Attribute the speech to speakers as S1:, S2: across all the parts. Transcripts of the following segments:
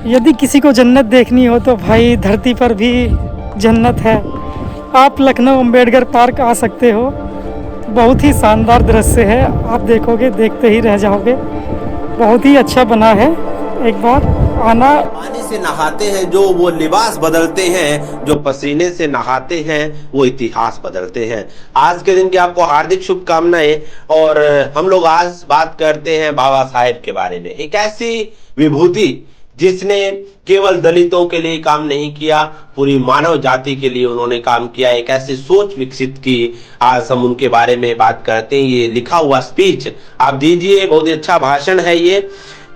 S1: यदि किसी को जन्नत देखनी हो तो भाई धरती पर भी जन्नत है। आप लखनऊ अम्बेडकर पार्क आ सकते हो, बहुत ही शानदार दृश्य है, आप देखोगे देखते ही रह जाओगे, बहुत ही अच्छा बना है, एक बार आना।
S2: पानी से नहाते हैं जो वो लिबास बदलते हैं, जो पसीने से नहाते हैं वो इतिहास बदलते हैं। आज के दिन की आपको हार्दिक शुभकामनाएं। और हम लोग आज बात करते हैं बाबा साहेब के बारे में, एक ऐसी विभूति जिसने केवल दलितों के लिए काम नहीं किया, पूरी मानव जाति के लिए उन्होंने काम किया, एक ऐसी सोच विकसित की। आज हम उनके बारे में बात करते हैं। ये लिखा हुआ स्पीच आप दीजिए, बहुत ही अच्छा भाषण है ये,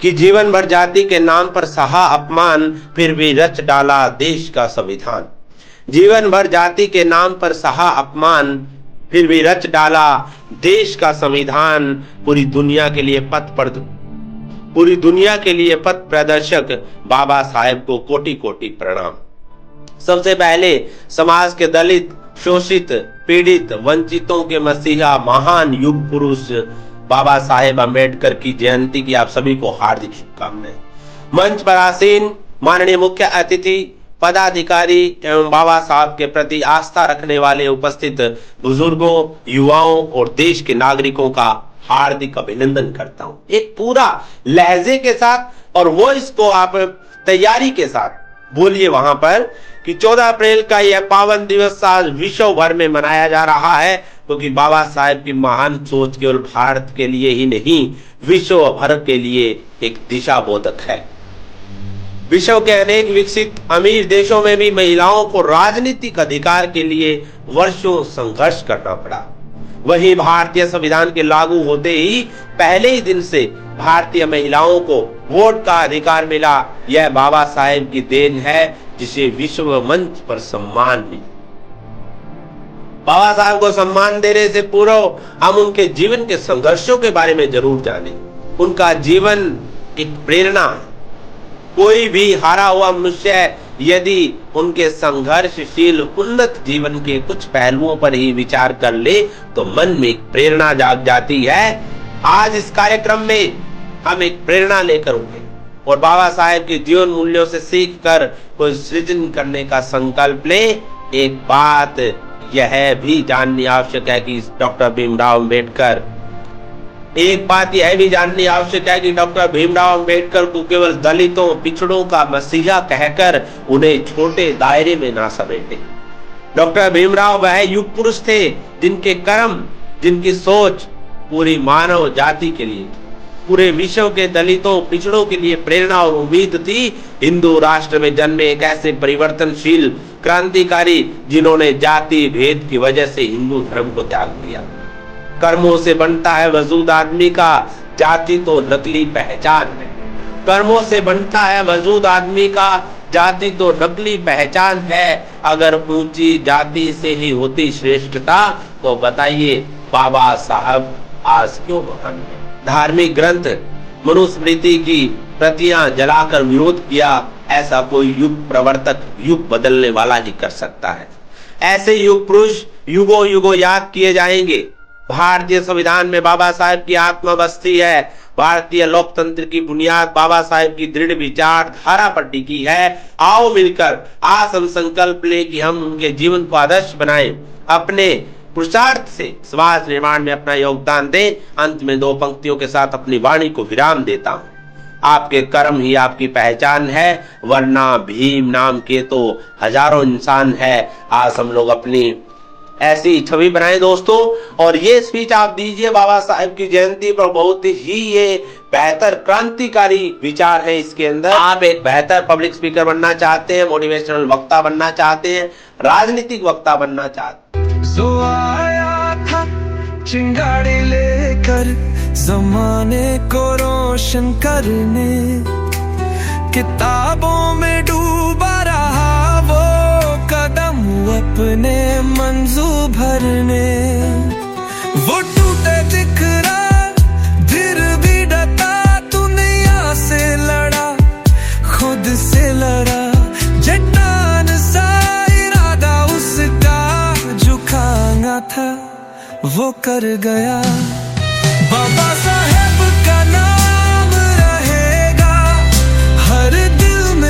S2: कि जीवन भर जाति के नाम पर सहा अपमान, फिर भी रच डाला देश का संविधान। जीवन भर जाति के नाम पर सहा अपमान, फिर भी रच डाला देश का संविधान। पूरी दुनिया के लिए पथ प्रदर्शक बाबा साहेब को कोटि कोटि प्रणाम। सबसे पहले समाज के दलित, शोषित, पीड़ित, वंचितों के मसीहा, महान युग पुरुष बाबा साहेब अम्बेडकर की जयंती की आप सभी को हार्दिक शुभकामनाएं। मंच पर आसीन माननीय मुख्य अतिथि, पदाधिकारी एवं बाबा साहब के प्रति आस्था रखने वाले उपस्थित बुजुर्गों, युवाओं और देश के नागरिकों का हार्दिक अभिनंदन करता हूं। एक पूरा लहजे के साथ और वो इसको आप तैयारी के साथ बोलिए वहां पर कि 14 अप्रैल का यह पावन दिवस आज विश्व भर में मनाया जा रहा है, क्योंकि बाबा साहेब की महान सोच केवल भारत के लिए ही नहीं, विश्व भर के लिए एक दिशा बोधक है। विश्व के अनेक विकसित अमीर देशों में भी महिलाओं को राजनीतिक अधिकार के लिए वर्षों संघर्ष करना पड़ा। वहीं भारतीय संविधान के लागू होते ही पहले ही दिन से भारतीय महिलाओं को वोट का अधिकार मिला। यह बाबा साहेब की देन है, जिसे विश्व मंच पर सम्मान मिला। बाबा साहब को सम्मान देने से पूर्व हम उनके जीवन के संघर्षों के बारे में जरूर जानें। उनका जीवन एक प्रेरणा है। कोई भी हारा हुआ मनुष्य यदि उनके संघर्षशील उन्नत जीवन के कुछ पहलुओं पर ही विचार कर ले तो मन में एक प्रेरणा जाग जाती है। आज इस कार्यक्रम में हम एक प्रेरणा लेकर उठे और बाबा साहेब के जीवन मूल्यों से सीख कर कोई सृजन करने का संकल्प ले। एक बात यह भी जाननी आवश्यक है कि डॉक्टर भीमराव अंबेडकर को केवल दलितों, पिछड़ों का मसीहा कहकर उन्हें छोटे दायरे में ना समेटे। डॉक्टर भीमराव वह युग पुरुष थे जिनके कर्म, जिनकी सोच पूरी मानव जाति के लिए, पूरे विश्व के दलितों, पिछड़ों के लिए प्रेरणा और उम्मीद थी। हिंदू राष्ट्र में जन्मे एक ऐसे परिवर्तनशील क्रांतिकारी जिन्होंने जाति भेद की वजह से हिंदू धर्म को त्याग दिया। कर्मों से बनता है वजूद आदमी का, जाति तो नकली पहचान है। कर्मों से बनता है वजूद आदमी का, जाति तो नकली पहचान है। अगर ऊंची जाति से ही होती श्रेष्ठता तो बताइए बाबा साहब आज क्यों महान है। धार्मिक ग्रंथ, मनुस्मृति की प्रतियां जलाकर विरोध किया, ऐसा कोई युग प्रवर्तक, युग बदलने वाला ही कर सकता है। ऐसे युग पुरुष युगों युगों याद किए जाएंगे। भारतीय संविधान में बाबा साहेब की आत्मा बसती है। भारतीय लोकतंत्र की बुनियाद बाबा साहेब की दृढ़ विचारधारा पर टिकी है। आओ मिलकर आज हम संकल्प ले कि हम उनके जीवन को आदर्श बनाएं, अपने पुरुषार्थ से समाज निर्माण में अपना योगदान दें। अंत में 2 पंक्तियों के साथ अपनी वाणी को विराम देता हूं। आपके कर्म ही आपकी पहचान है, वरना भीम नाम के तो हजारों इंसान है। आज हम लोग अपनी ऐसी छवि बनाएं दोस्तों। और ये स्पीच आप दीजिए बाबा साहेब की जयंती पर। बहुत ही ये बेहतर क्रांतिकारी विचार है इसके अंदर। आप एक बेहतर पब्लिक स्पीकर बनना चाहते हैं, मोटिवेशनल वक्ता बनना चाहते हैं, राजनीतिक वक्ता बनना चाहते हैं।
S3: जो आया था चिंगारी लेकर जमाने को रोशन करने, किताबों में डूबा रहा वो कदम अपने मंजू भरने। वो टूटे दिख रहा फिर भी डटा, दुनिया से लड़ा, खुद से लड़ा, चट्टान सा इरादा उसका झुकाना था वो कर गया। बाबा साहेब का नाम रहेगा हर दिल में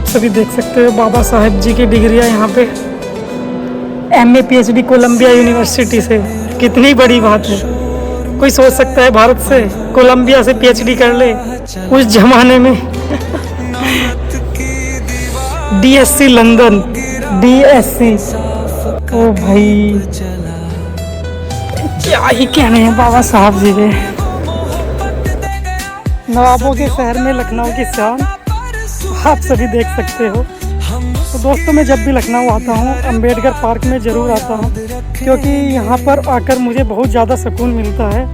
S1: आप सभी देख सकते हो बाबा साहेब जी की डिग्रियाँ यहाँ पे MA PhD कोलंबिया यूनिवर्सिटी से। कितनी बड़ी बात है, कोई सोच सकता है भारत से कोलंबिया से PhD कर ले उस जमाने में। DSC लंदन, DSC, ओ भाई क्या ही कहने हैं बाबा साहब जी के। नवाबों के शहर में लखनऊ की शान आप सभी देख सकते हो। तो दोस्तों मैं जब भी लखनऊ आता हूँ अंबेडकर पार्क में ज़रूर आता हूँ, क्योंकि यहाँ पर आकर मुझे बहुत ज़्यादा सुकून मिलता है।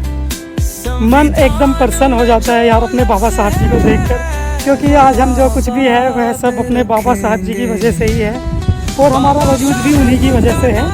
S1: मन एकदम प्रसन्न हो जाता है यार अपने बाबा साहब जी को देखकर, क्योंकि आज हम जो कुछ भी है वह सब अपने बाबा साहब जी की वजह से ही है और हमारा वजूद भी उन्हीं की वजह से है।